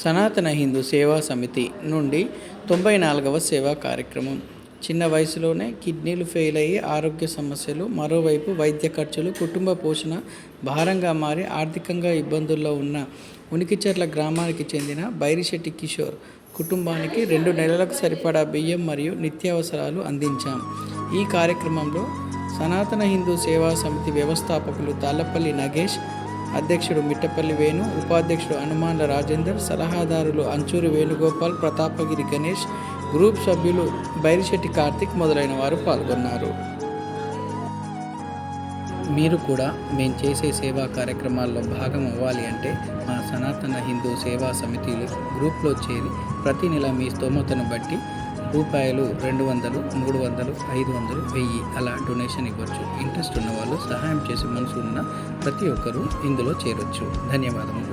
సనాతన హిందూ సేవా సమితి నుండి 94వ సేవా కార్యక్రమం. చిన్న వయసులోనే కిడ్నీలు ఫెయిల్ అయ్యి ఆరోగ్య సమస్యలు, మరోవైపు వైద్య ఖర్చులు కుటుంబ పోషణ భారంగా మారి ఆర్థికంగా ఇబ్బందుల్లో ఉన్న ఉనికిచెర్ల గ్రామానికి చెందిన బైరిశెట్టి కిషోర్ కుటుంబానికి 2 నెలలకు సరిపడా బియ్యం మరియు నిత్యావసరాలు అందించాం. ఈ కార్యక్రమంలో సనాతన హిందూ సేవా సమితి వ్యవస్థాపకులు తాళ్లపల్లి నగేష్, అధ్యక్షుడు మిట్టపల్లి వేణు, ఉపాధ్యక్షుడు హనుమాన్ల రాజేందర్, సలహాదారులు అంచూరి వేణుగోపాల్, ప్రతాపగిరి గణేష్, గ్రూప్ సభ్యులు బైరిశెట్టి కార్తిక్ మొదలైన వారు పాల్గొన్నారు. మీరు కూడా మేము చేసే సేవా కార్యక్రమాల్లో భాగం అవ్వాలి అంటే మా సనాతన హిందూ సేవా సమితిలు గ్రూప్లో చేరి ప్రతి నెల మీ స్తోమతను బట్టి రూపాయలు 200, 300, 500, 1000 అలా డొనేషన్ ఇవ్వచ్చు. ఇంట్రెస్ట్ ఉన్న వాళ్ళు, సహాయం చేసే మనసు ఉన్న ప్రతి ఒక్కరూ ఇందులో చేరొచ్చు. ధన్యవాదములు.